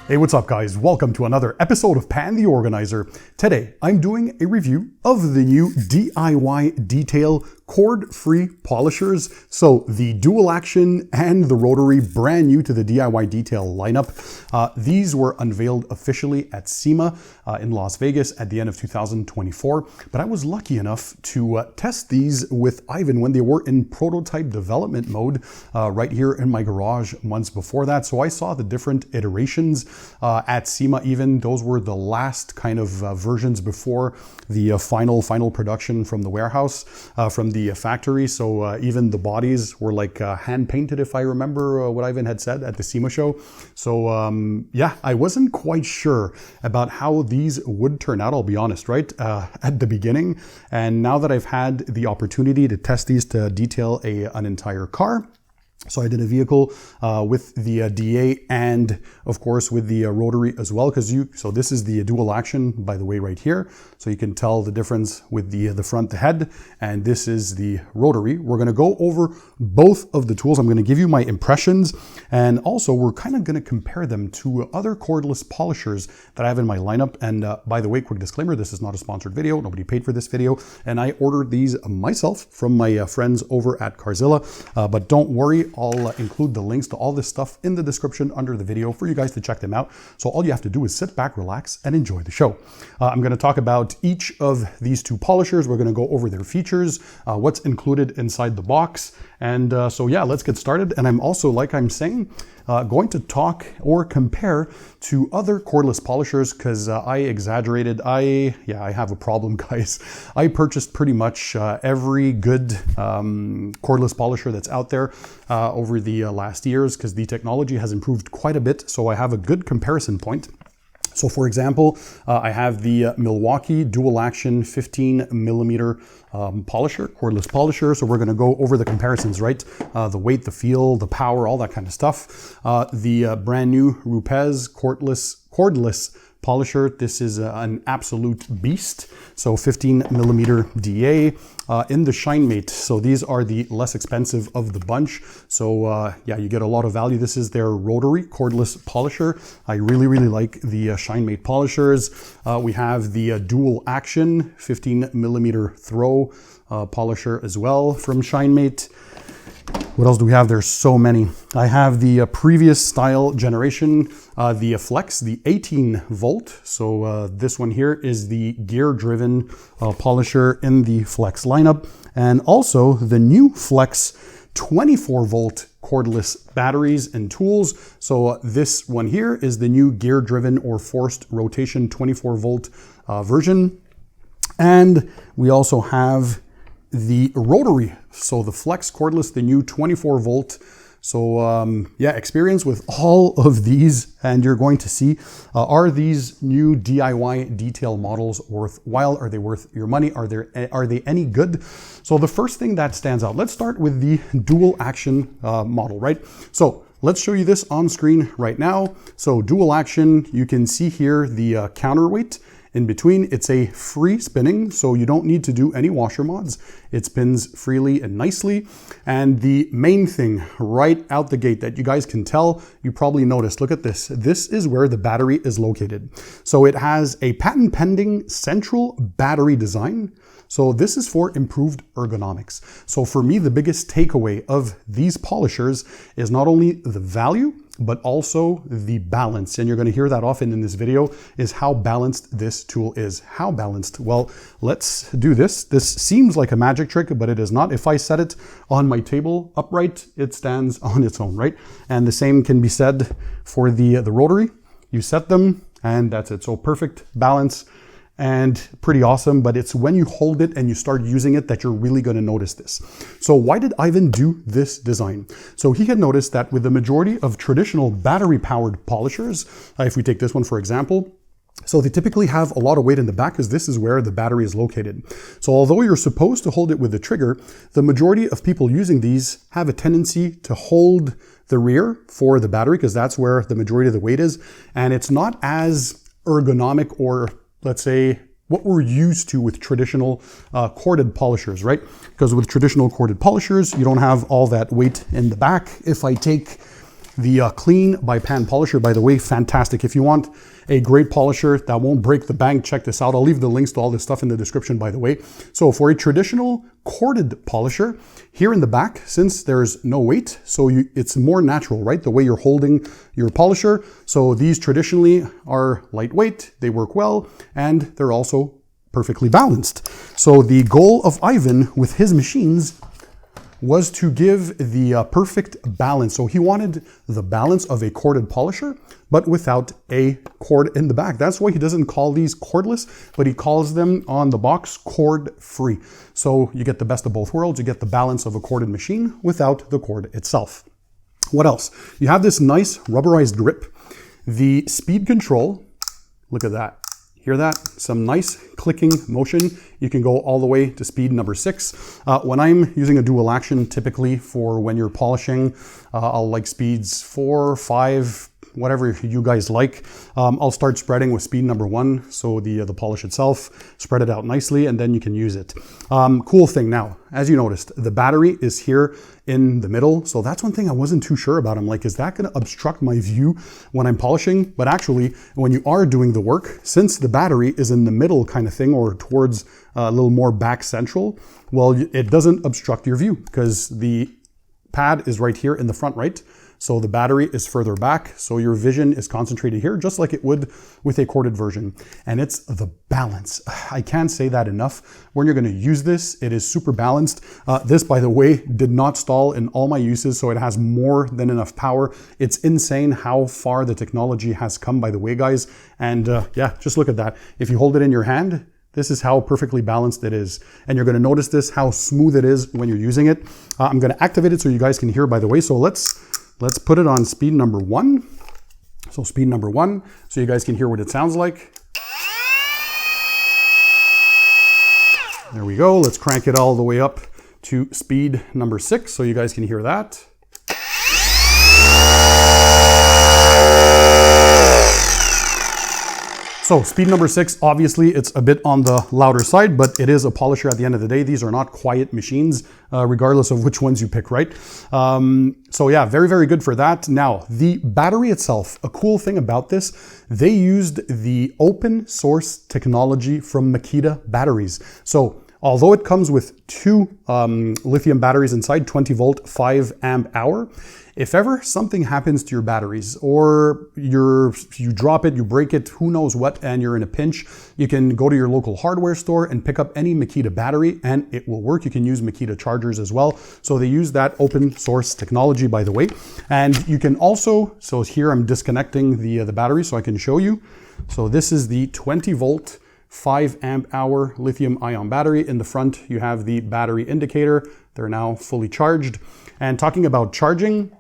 Hey, what's up guys? Welcome to another episode of Pan the Organizer. Today, I'm doing a review of the new DIY Detail cord-free polishers. So the dual action and the rotary, brand new to the DIY Detail lineup. These were unveiled officially at SEMA in Las Vegas at the end of 2024. But I was lucky enough to test these with Ivan when they were in prototype development mode right here in my garage months before that. So I saw the different iterations at SEMA even. Those were the last kind of versions before the final production from the warehouse, from the factory. So even the bodies were like hand painted, if I remember what Ivan had said at the SEMA show. So yeah, I wasn't quite sure about how these would turn out, I'll be honest, right? At the beginning. And now that I've had the opportunity to test these to detail an entire car, so I did a vehicle with the DA and of course with the rotary as well, so this is the dual action, by the way, right here. So you can tell the difference with the front, the head, and this is the rotary. We're gonna go over both of the tools. I'm gonna give you my impressions, and also we're kind of gonna compare them to other cordless polishers that I have in my lineup. And by the way, quick disclaimer, this is not a sponsored video. Nobody paid for this video. And I ordered these myself from my friends over at Carzilla, but don't worry, I'll include the links to all this stuff in the description under the video for you guys to check them out. So all you have to do is sit back, relax, and enjoy the show. I'm going to talk about each of these two polishers. We're going to go over their features, what's included inside the box. And so yeah, let's get started. And I'm also, like I'm saying, going to talk or compare to other cordless polishers, because I exaggerated. I have a problem, guys. I purchased pretty much every good cordless polisher that's out there over the last years, because the technology has improved quite a bit. So I have a good comparison point. So for example, I have the Milwaukee dual action 15mm polisher, cordless polisher. So we're going to go over the comparisons, right? The weight, the feel, the power, all that kind of stuff. The brand new Rupes cordless polisher. This is an absolute beast. So 15mm DA in the ShineMate. So these are the less expensive of the bunch. So yeah, you get a lot of value. This is their rotary cordless polisher. I really like the ShineMate polishers. We have the dual action 15mm throw polisher as well from ShineMate. What else do we have? There's so many. I have the previous style generation, the Flex, the 18 volt. So this one here is the gear driven polisher in the Flex lineup. And also the new Flex 24 volt cordless batteries and tools. So this one here is the new gear driven or forced rotation 24 volt version. And we also have the rotary, so the Flex cordless, the new 24 volt. So yeah, experience with all of these, and you're going to see, are these new DIY Detail models worthwhile? Are they worth your money? Are they any good? So the first thing that stands out, let's start with the dual action model, right? So let's show you this on screen right now. So dual action, you can see here the counterweight. In between, it's a free spinning, so you don't need to do any washer mods. It spins freely and nicely. And the main thing right out the gate that you guys can tell, you probably noticed, look at this. This is where the battery is located. So it has a patent pending central battery design. So this is for improved ergonomics. So for me, the biggest takeaway of these polishers is not only the value, but also the balance. And you're going to hear that often in this video, is how balanced this tool is. How balanced? Well, let's do this. This seems like a magic trick, but it is not. If I set it on my table upright, it stands on its own, right? And the same can be said for the rotary. You set them and that's it. So perfect balance and pretty awesome, but it's when you hold it and you start using it that you're really going to notice this. So why did Ivan do this design? So he had noticed that with the majority of traditional battery powered polishers, if we take this one for example, so they typically have a lot of weight in the back because this is where the battery is located. So although you're supposed to hold it with the trigger, the majority of people using these have a tendency to hold the rear for the battery because that's where the majority of the weight is. And it's not as ergonomic, or let's say what we're used to with traditional corded polishers, right? Because with traditional corded polishers, you don't have all that weight in the back. If I take The Clean by Pan Polisher, by the way, fantastic. If you want a great polisher that won't break the bank, check this out. I'll leave the links to all this stuff in the description, by the way. So for a traditional corded polisher, here in the back, since there's no weight, so it's more natural, right? The way you're holding your polisher. So these traditionally are lightweight, they work well, and they're also perfectly balanced. So the goal of Ivan with his machines was to give the perfect balance. So he wanted the balance of a corded polisher, but without a cord in the back. That's why he doesn't call these cordless, but he calls them on the box cord-free. So you get the best of both worlds. You get the balance of a corded machine without the cord itself. What else? You have this nice rubberized grip. The speed control, look at that. Hear that? Some nice clicking motion. You can go all the way to speed number 6. When I'm using a dual action, typically for when you're polishing, I'll like speeds 4, 5, whatever you guys like. I'll start spreading with speed number 1, so the polish itself, spread it out nicely, and then you can use it. Cool thing now, as you noticed, the battery is here in the middle, so that's one thing I wasn't too sure about. I'm like, is that going to obstruct my view when I'm polishing? But actually, when you are doing the work, since the battery is in the middle kind of thing, or towards a little more back central, well, it doesn't obstruct your view because the pad is right here in the front right. So the battery is further back, so your vision is concentrated here, just like it would with a corded version. And it's the balance. I can't say that enough. When you're gonna use this, it is super balanced. This, by the way, did not stall in all my uses, so it has more than enough power. It's insane how far the technology has come, by the way, guys. And yeah, just look at that. If you hold it in your hand, this is how perfectly balanced it is. And you're gonna notice this, how smooth it is when you're using it. I'm gonna activate it so you guys can hear, by the way. So let's put it on speed number 1. So speed number 1, so you guys can hear what it sounds like. There we go. Let's crank it all the way up to speed number 6 so you guys can hear that. So speed number 6, obviously it's a bit on the louder side, but it is a polisher at the end of the day. These are not quiet machines, regardless of which ones you pick, right? So yeah, very, very good for that. Now, the battery itself, a cool thing about this, they used the open source technology from Makita batteries. So although it comes with 2 lithium batteries inside, 20 volt, 5 amp hour, if ever something happens to your batteries or you drop it, you break it, who knows what, and you're in a pinch, you can go to your local hardware store and pick up any Makita battery and it will work. You can use Makita chargers as well. So they use that open source technology, by the way. And you can also, so here I'm disconnecting the battery so I can show you. So this is the 20 volt, 5 amp hour lithium ion battery. In the front, you have the battery indicator. They're now fully charged. And talking about charging,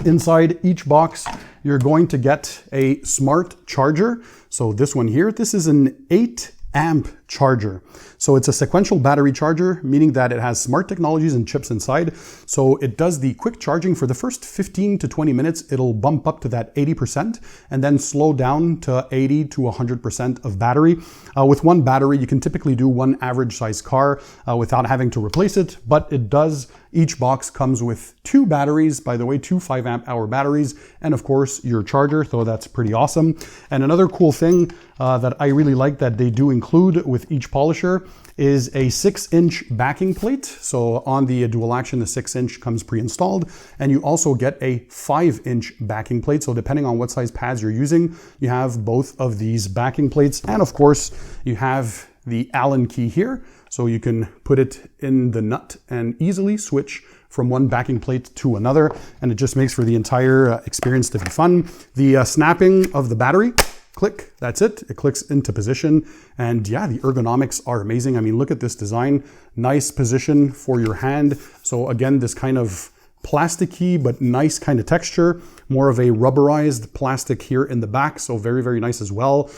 inside each box, you're going to get a smart charger. So this one here, this is an 8 amp charger. So it's a sequential battery charger, meaning that it has smart technologies and chips inside. So it does the quick charging for the first 15 to 20 minutes. It'll bump up to that 80% and then slow down to 80 to 100% of battery. With one battery, you can typically do one average size car without having to replace it, but it does. Each box comes with 2 batteries, by the way, 2 5 amp hour batteries, and of course your charger, so that's pretty awesome. And another cool thing that I really like that they do include with each polisher is a 6-inch backing plate. So on the dual action, the 6-inch comes pre-installed, and you also get a 5-inch backing plate. So depending on what size pads you're using, you have both of these backing plates. And of course, you have the Allen key here. So you can put it in the nut and easily switch from one backing plate to another. And it just makes for the entire experience to be fun. The snapping of the battery, click, that's it. It clicks into position. And yeah, the ergonomics are amazing. I mean, look at this design. Nice position for your hand. So again, this kind of plasticky but nice kind of texture, more of a rubberized plastic here in the back, so very, very nice as well.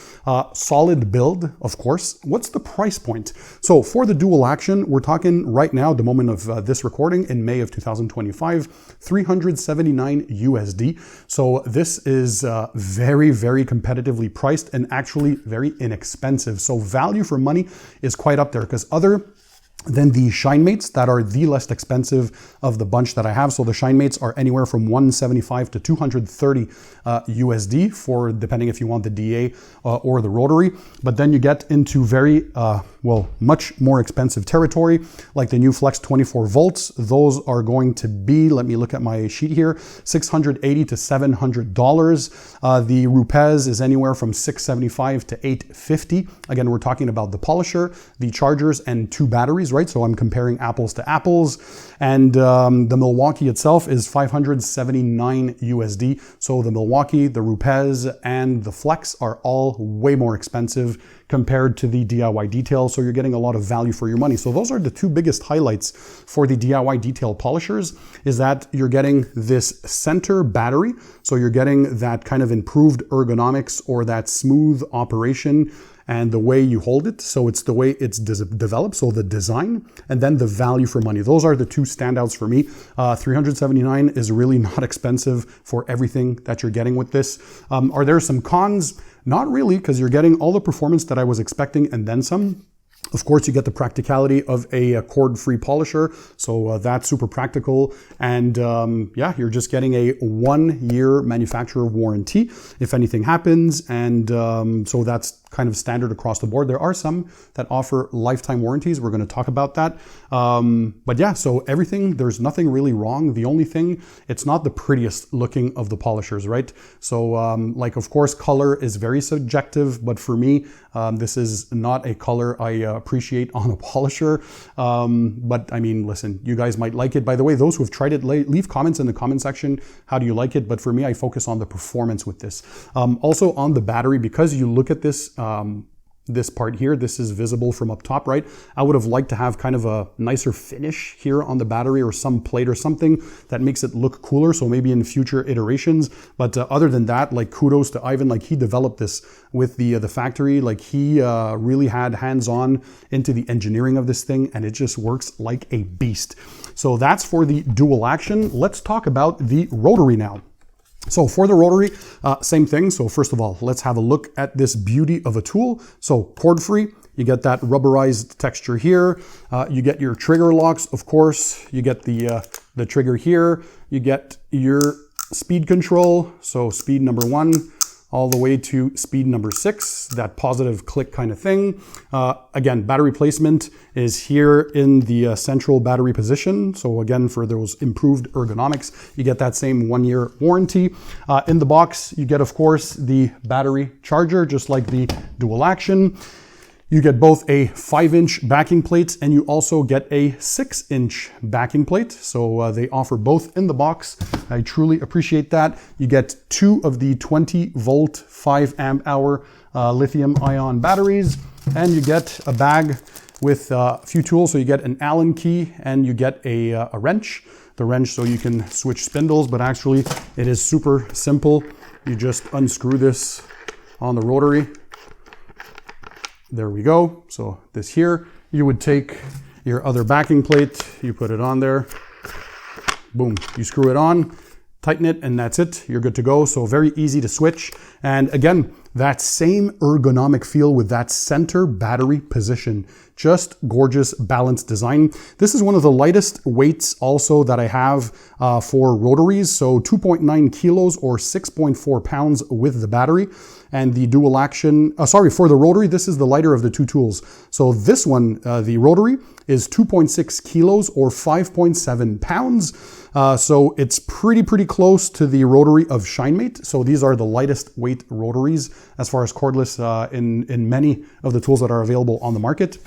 Solid build, of course. What's the price point? So for the dual action, we're talking right now, the moment of this recording in May of 2025, 379 USD. So this is very, very competitively priced and actually very inexpensive. So value for money is quite up there because other Then the ShineMates that are the less expensive of the bunch that I have. So the ShineMates are anywhere from $175 to $230 USD for depending if you want the DA or the rotary. But then you get into very, much more expensive territory, like the new Flex 24 volts. Those are going to be, let me look at my sheet here, $680 to $700. The Rupes is anywhere from $675 to $850. Again, we're talking about the polisher, the chargers, and 2 batteries, right? So I'm comparing apples to apples. And the Milwaukee itself is $579 USD. So the Milwaukee, the Rupes, and the Flex are all way more expensive compared to the DIY detail. So you're getting a lot of value for your money. So those are the 2 biggest highlights for the DIY detail polishers, is that you're getting this center battery. So you're getting that kind of improved ergonomics or that smooth operation and the way you hold it. So it's the way it's developed, so the design, and then the value for money. Those are the 2 standouts for me. $379 is really not expensive for everything that you're getting with this. Are there some cons? Not really, because you're getting all the performance that I was expecting and then some. Of course, you get the practicality of a cord-free polisher, so that's super practical. And yeah, you're just getting a 1-year manufacturer warranty if anything happens. And so that's kind of standard across the board. There are some that offer lifetime warranties. We're going to talk about that. But yeah, so everything, there's nothing really wrong. The only thing, it's not the prettiest looking of the polishers, right? So like, of course, color is very subjective, but for me, this is not a color I appreciate on a polisher. But I mean, listen, you guys might like it. By the way, those who have tried it, leave comments in the comment section. How do you like it? But for me, I focus on the performance with this. Also on the battery, because you look at this, this part here, this is visible from up top, right? I would have liked to have kind of a nicer finish here on the battery or some plate or something that makes it look cooler. So maybe in future iterations, but other than that, like kudos to Ivan, like he developed this with the factory, like he really had hands-on into the engineering of this thing, and it just works like a beast. So that's for the dual action. Let's talk about the rotary now. So for the rotary, same thing. So first of all, let's have a look at this beauty of a tool. So cord-free, you get that rubberized texture here. You get your trigger locks, of course. You get the trigger here. You get your speed control. So speed number 1 all the way to speed number 6, that positive click kind of thing. Again, battery placement is here in the central battery position. So again, for those improved ergonomics, you get that same 1-year warranty. In the box, you get, of course, the battery charger, just like the dual action. You get both a 5-inch backing plate, and you also get a 6-inch backing plate. So they offer both in the box. I truly appreciate that. You get 2 of the 20-volt, 5-amp-hour lithium-ion batteries, and you get a bag with a few tools. So you get an Allen key, and you get a wrench. The wrench so you can switch spindles, but actually it is super simple. You just unscrew this on the rotary. There we go. So this here, you would take your other backing plate, you put it on there, boom, you screw it on, tighten it, and that's it. You're good to go. So very easy to switch. And again, that same ergonomic feel with that center battery position. Just gorgeous, balanced design. This is one of the lightest weights also that I have for rotaries. So 2.9 kilos or 6.4 pounds with the battery. And the dual action, for the rotary, this is the lighter of the 2 tools. So this one, the rotary, is 2.6 kilos or 5.7 pounds. So it's pretty close to the rotary of ShineMate. So these are the lightest weight rotaries as far as cordless in many of the tools that are available on the market.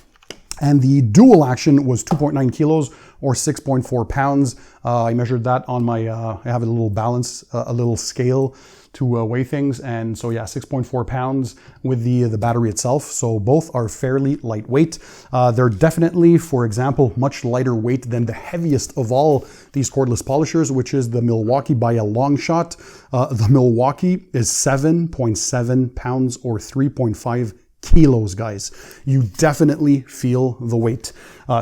And the dual action was 2.9 kilos or 6.4 pounds. I measured that on my, I have a little balance, a little scale to weigh things. And so yeah, 6.4 pounds with the battery itself. So both are fairly lightweight. They're definitely, for example, much lighter weight than the heaviest of all these cordless polishers, which is the Milwaukee by a long shot. The Milwaukee is 7.7 pounds or 3.5 kilos, guys. You definitely feel the weight.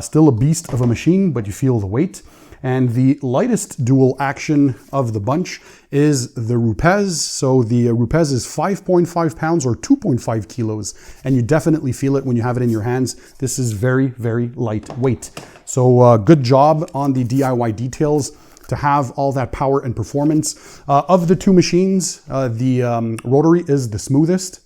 Still a beast of a machine, but you feel the weight. And the lightest dual action of the bunch is the Rupes. So the Rupes is 5.5 pounds or 2.5 kilos. And you definitely feel it when you have it in your hands. This is very, very lightweight. So good job on the DIY details to have all that power and performance. Of the two machines, the Rotary is the smoothest.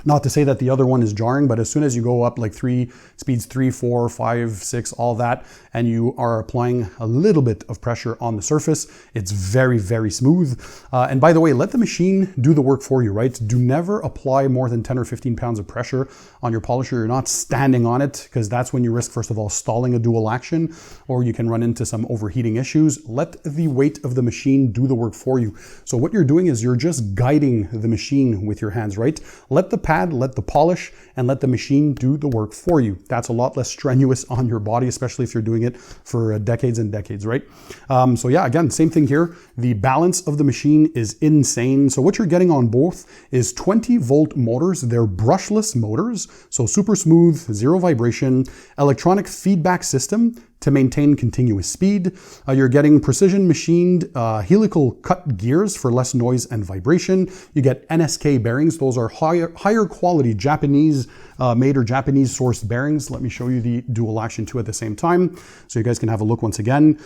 Not to say that the other one is jarring, but as soon as you go up like speeds 3, 4, 5, 6, all that, and you are applying a little bit of pressure on the surface, it's very, very smooth. And by the way, let the machine do the work for you, right? Do never apply more than 10 or 15 pounds of pressure on your polisher. You're not standing on it, because that's when you risk, first of all, stalling a dual action, or you can run into some overheating issues. Let the weight of the machine do the work for you. So what you're doing is you're just guiding the machine with your hands, right? Let the pad, let the polish, and let the machine do the work for you. That's a lot less strenuous on your body, especially if you're doing it for decades and decades, right? So yeah, again, same thing here. The balance of the machine is insane. So what you're getting on both is 20-volt motors. They're brushless motors, so super smooth, zero vibration, electronic feedback system to maintain continuous speed. You're getting precision machined helical cut gears for less noise and vibration. You get NSK bearings. Those are higher quality Japanese made or Japanese sourced bearings. Let me show you the dual action too at the same time, so you guys can have a look once again.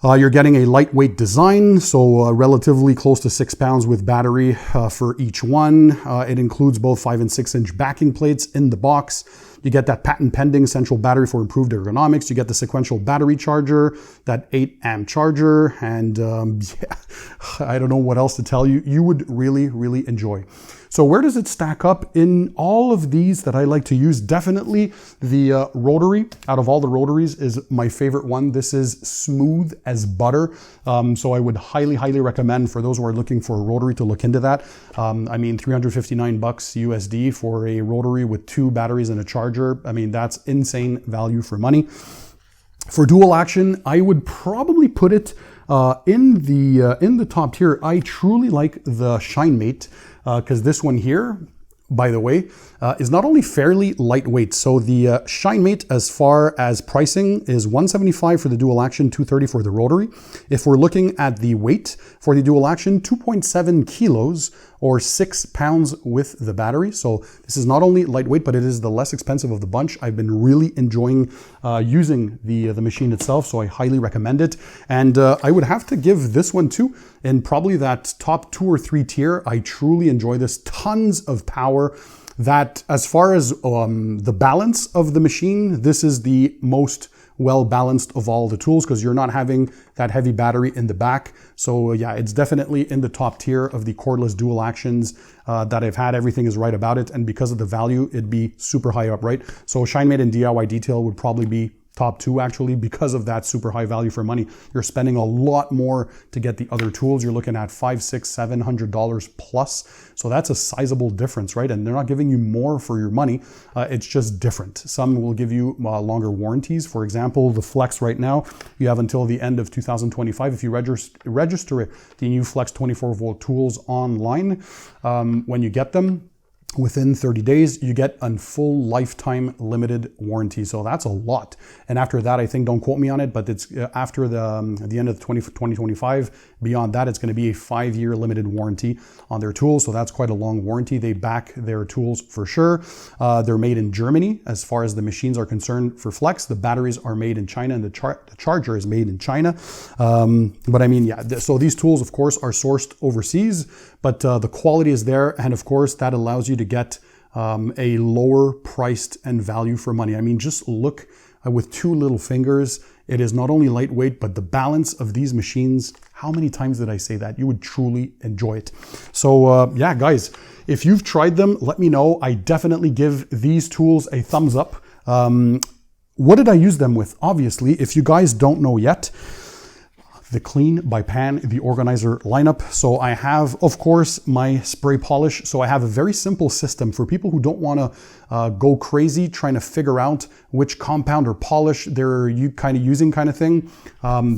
You're getting a lightweight design, so relatively close to 6 pounds with battery for each one. It includes both 5 and 6 inch backing plates in the box. You get that patent pending central battery for improved ergonomics. You get the sequential battery charger, that 8 amp charger, and yeah, I don't know what else to tell you. You would really, really enjoy. So where does it stack up in all of these that I like to use? Definitely the Rotary, out of all the Rotaries, is my favorite one. This is smooth as butter. So I would highly, highly recommend for those who are looking for a Rotary to look into that. I mean, $359 USD for a Rotary with 2 batteries and a charger. I mean, that's insane value for money. For dual action, I would probably put it in the top tier. I truly like the ShineMate, because this one here, by the way, is not only fairly lightweight. So the ShineMate, as far as pricing, is $175 for the dual action, $230 for the Rotary. If we're looking at the weight for the dual action, 2.7 kilos or 6 pounds with the battery. So this is not only lightweight, but it is the less expensive of the bunch. I've been really enjoying using the machine itself, so I highly recommend it. And I would have to give this one too, in probably that top 2 or 3 tier. I truly enjoy this. Tons of power. That, as far as the balance of the machine, this is the most well balanced of all the tools, because you're not having that heavy battery in the back. So yeah, it's definitely in the top tier of the cordless dual actions that I've had. Everything is right about it, and because of the value, it'd be super high up, right? So ShineMate and DIY Detail would probably be top 2 actually, because of that super high value for money. You're spending a lot more to get the other tools. You're looking at $500, $600, $700 plus. So that's a sizable difference, right? And they're not giving you more for your money. It's just different. Some will give you longer warranties. For example, the Flex right now, you have until the end of 2025. If you register the new Flex 24-volt tools online, when you get them, within 30 days, you get a full lifetime limited warranty. So that's a lot. And after that, I think, don't quote me on it, but it's after the end of 2025, beyond that, it's going to be a 5-year limited warranty on their tools. So that's quite a long warranty. They back their tools for sure. They're made in Germany. As far as the machines are concerned for Flex, the batteries are made in China, and the charger is made in China. But I mean, yeah, so these tools, of course, are sourced overseas, but the quality is there. And of course, that allows you to get a lower priced and value for money. I mean, just look with 2 little fingers. It is not only lightweight, but the balance of these machines, how many times did I say that? You would truly enjoy it. So yeah, guys, if you've tried them, let me know. I definitely give these tools a thumbs up. What did I use them with? Obviously, if you guys don't know yet, the Clean by Pan, the organizer lineup. So I have, of course, my spray polish. So I have a very simple system for people who don't want to go crazy trying to figure out which compound or polish they're using kind of thing.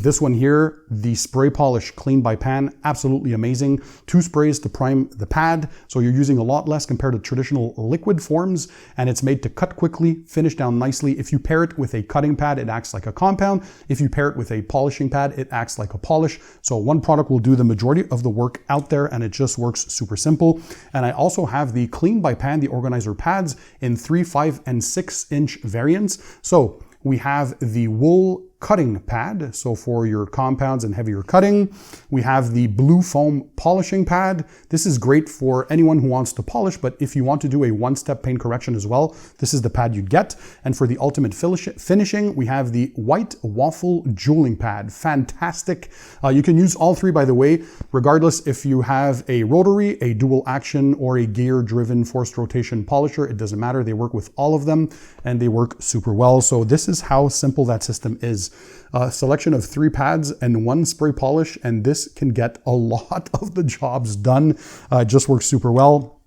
This one here, the spray polish clean by pan, absolutely amazing. 2 sprays to prime the pad, so you're using a lot less compared to traditional liquid forms, and it's made to cut quickly, finish down nicely. If you pair it with a cutting pad, it acts like a compound. If you pair it with a polishing pad, it acts like a polish. So one product will do the majority of the work out there, and it just works super simple. And I also have the clean by pan, the organizer pads, in 3, 5, and 6 inch variants. So we have the wool cutting pad, so for your compounds and heavier cutting. We have the blue foam polishing pad. This is great for anyone who wants to polish, but if you want to do a one-step paint correction as well, this is the pad you'd get. And for the ultimate finishing, we have the white waffle jeweling pad. Fantastic. You can use all 3, by the way, regardless if you have a rotary, a dual action, or a gear-driven forced rotation polisher. It doesn't matter. They work with all of them, and they work super well. So this is how simple that system is. A selection of 3 pads and 1 spray polish, and this can get a lot of the jobs done. It just works super well.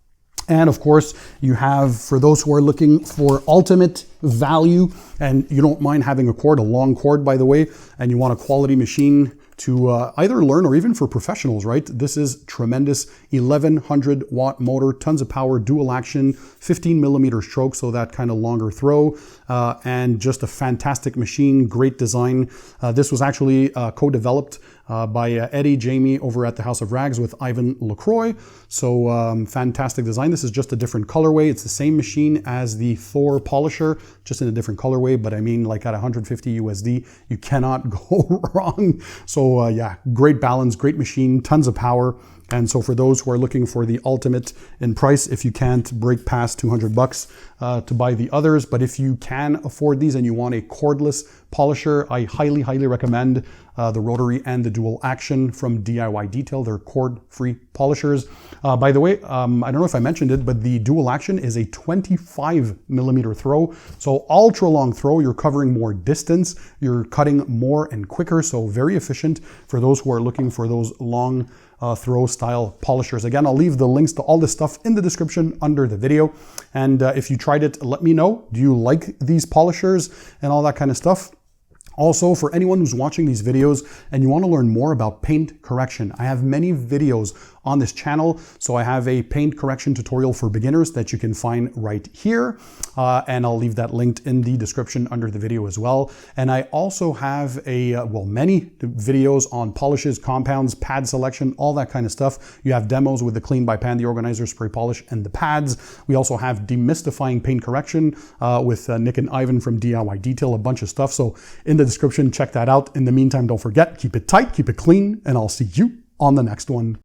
And of course, you have, for those who are looking for ultimate value, and you don't mind having a cord, a long cord, by the way, and you want a quality machine to either learn or even for professionals, right? This is tremendous. 1100 watt motor, tons of power, dual action, 15mm stroke, so that kind of longer throw, and just a fantastic machine, great design. This was actually co-developed by Eddie, Jamie over at the House of Rags with Ivan LaCroix. So fantastic design. This is just a different colorway. It's the same machine as the Thor Polisher, just in a different colorway, but I mean, like at 150 USD, you cannot go wrong. So yeah, great balance, great machine, tons of power. And so for those who are looking for the ultimate in price, if you can't break past 200 bucks to buy the others, but if you can afford these and you want a cordless polisher, I highly, highly recommend the rotary and the dual action from DIY Detail. They're cord-free polishers. By the way, I don't know if I mentioned it, but the dual action is a 25mm throw. So ultra long throw, you're covering more distance, you're cutting more and quicker. So very efficient for those who are looking for those long throw style polishers. Again, I'll leave the links to all this stuff in the description under the video. And if you tried it, let me know. Do you like these polishers and all that kind of stuff? Also, for anyone who's watching these videos and you want to learn more about paint correction, I have many videos on this channel. So I have a paint correction tutorial for beginners that you can find right here. And I'll leave that linked in the description under the video as well. And I also have many videos on polishes, compounds, pad selection, all that kind of stuff. You have demos with the Clean by Pan, the organizer, spray polish, and the pads. We also have demystifying paint correction with Nick and Ivan from DIY Detail, a bunch of stuff. So in the description, check that out. In the meantime, don't forget, keep it tight, keep it clean, and I'll see you on the next one.